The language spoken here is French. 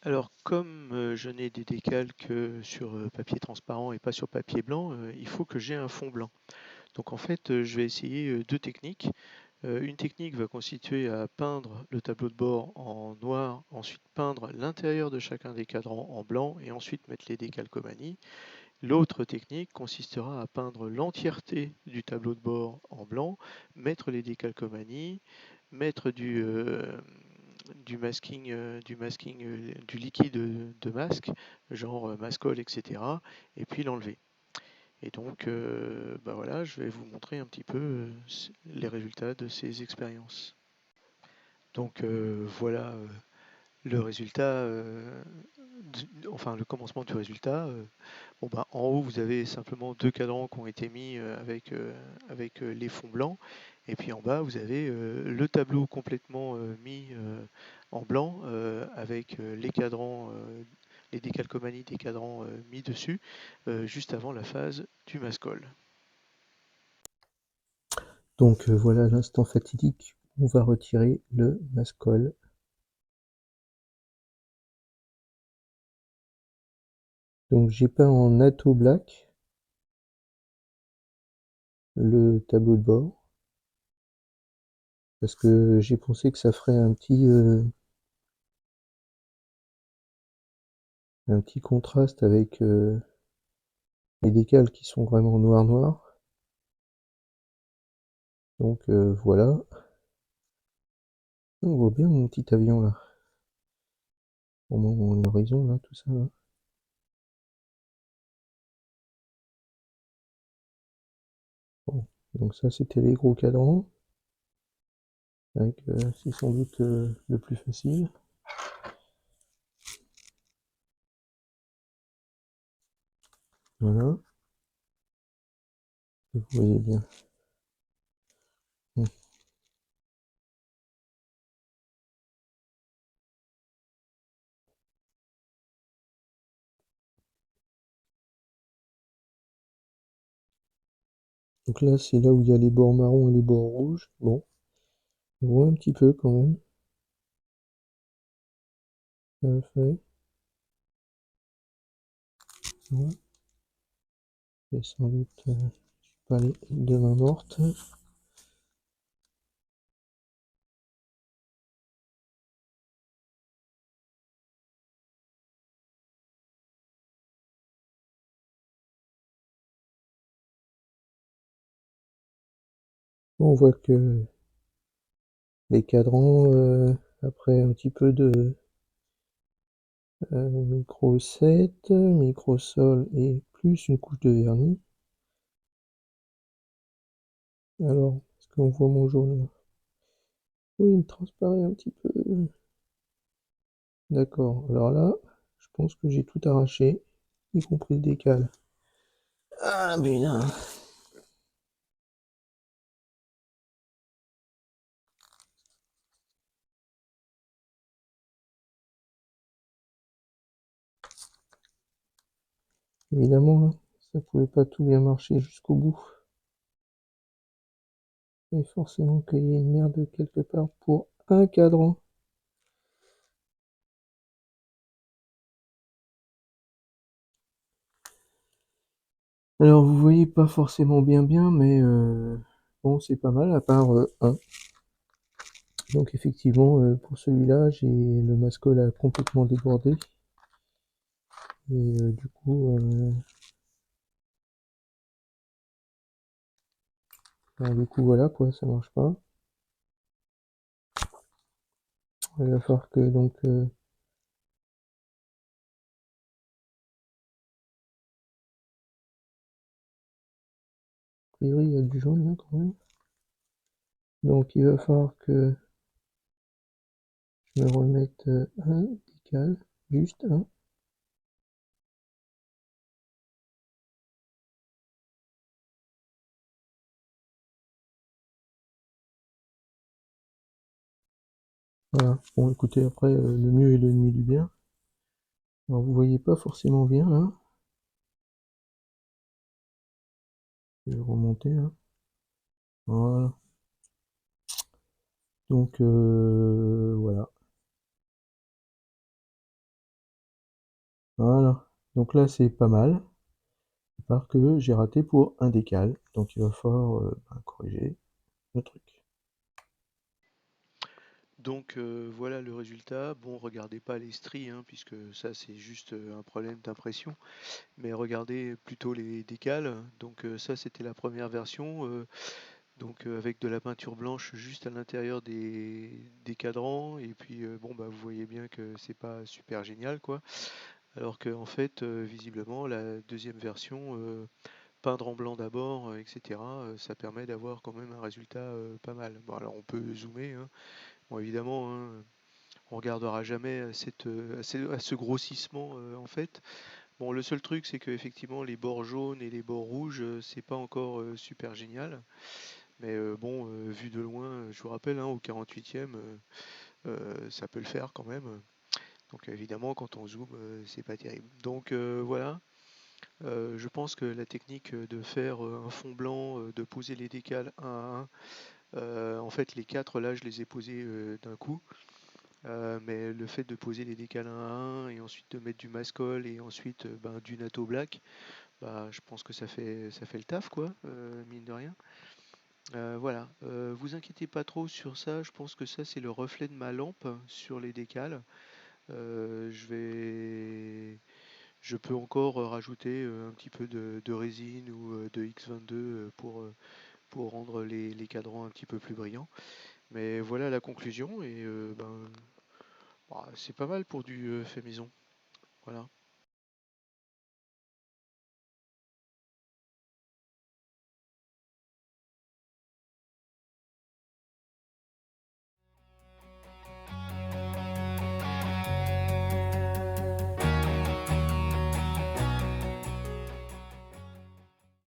Alors comme, je n'ai des décals que sur, papier transparent et pas sur papier blanc, il faut que j'ai un fond blanc. Donc en fait, je vais essayer, 2 techniques. Une technique va consister à peindre le tableau de bord en noir, ensuite peindre l'intérieur de chacun des cadrans en blanc et ensuite mettre les décalcomanies. L'autre technique consistera à peindre l'entièreté du tableau de bord en blanc, mettre les décalcomanies, mettre du liquide de masque, genre Mascol, etc., et puis l'enlever. Et donc, bah voilà, je vais vous montrer un petit peu les résultats de ces expériences. Donc voilà le résultat, enfin le commencement du résultat. Bon, bah, en haut, vous avez simplement deux cadrans qui ont été mis avec les fonds blancs. Et puis en bas, vous avez le tableau complètement mis en blanc avec les cadrans, les décalcomanies des cadrans mis dessus, juste avant la phase du mascol. Donc voilà l'instant fatidique, on va retirer le mascol. Donc j'ai peint en Atto Black le tableau de bord, parce que j'ai pensé que ça ferait un petit contraste avec les décals qui sont vraiment noir. Donc voilà, on voit bien mon petit avion là, pour mon horizon là, tout ça là. Bon. Donc ça c'était les gros cadrans, avec c'est sans doute le plus facile. Voilà, vous voyez bien. Bon. Donc là c'est là où il y a les bords marrons et les bords rouges. Bon, on voit un petit peu quand même. Ça le fait. Ouais. Et sans doute pas aller de main morte. On voit que les cadrans, après un petit peu de micro 7, micro sol et plus une couche de vernis. Alors, est-ce qu'on voit mon jaune là? Oui, il transparaît un petit peu. D'accord. Alors là, je pense que j'ai tout arraché, y compris le décal. Ah, mais là. Évidemment, hein, ça pouvait pas tout bien marcher jusqu'au bout. Et forcément qu'il y ait une merde quelque part pour un cadran. Alors vous voyez pas forcément bien, mais bon c'est pas mal à part un. Donc effectivement pour celui-là j'ai le mascol a complètement débordé. Et du coup voilà quoi, ça marche pas. Il va falloir que donc a priori il y a du jaune là quand même. Donc il va falloir que je me remette un décal, juste un. Voilà. Bon écoutez après le mieux est l'ennemi du bien. Alors vous voyez pas forcément bien là. Je vais remonter là. Voilà. Donc voilà. Voilà. Donc là, c'est pas mal. À part que j'ai raté pour un décal. Donc il va falloir corriger le truc. Donc voilà le résultat. Bon, regardez pas les stries, hein, puisque ça c'est juste un problème d'impression, mais regardez plutôt les décals. Donc ça c'était la première version, donc avec de la peinture blanche juste à l'intérieur des cadrans, et puis bon bah vous voyez bien que c'est pas super génial quoi. Alors que en fait visiblement la deuxième version, peindre en blanc d'abord, etc. Ça permet d'avoir quand même un résultat pas mal. Bon alors on peut zoomer, hein. Bon évidemment, hein, on regardera jamais à ce grossissement en fait. Bon, le seul truc, c'est que effectivement les bords jaunes et les bords rouges, c'est pas encore super génial. Mais bon, vu de loin, je vous rappelle, hein, au 48e, ça peut le faire quand même. Donc évidemment, quand on zoome, c'est pas terrible. Donc voilà. Je pense que la technique de faire un fond blanc, de poser les décals un à un, en fait les quatre là, je les ai posés d'un coup. Mais le fait de poser les décals un à un et ensuite de mettre du mascol et ensuite ben, du natto black, bah, je pense que ça fait le taf quoi, mine de rien. Voilà, vous inquiétez pas trop sur ça, je pense que ça c'est le reflet de ma lampe sur les décals. Je vais, je peux encore rajouter un petit peu de résine ou de X22 pour rendre les cadrans un petit peu plus brillants. Mais voilà la conclusion et ben, bah, c'est pas mal pour du fait maison. Voilà.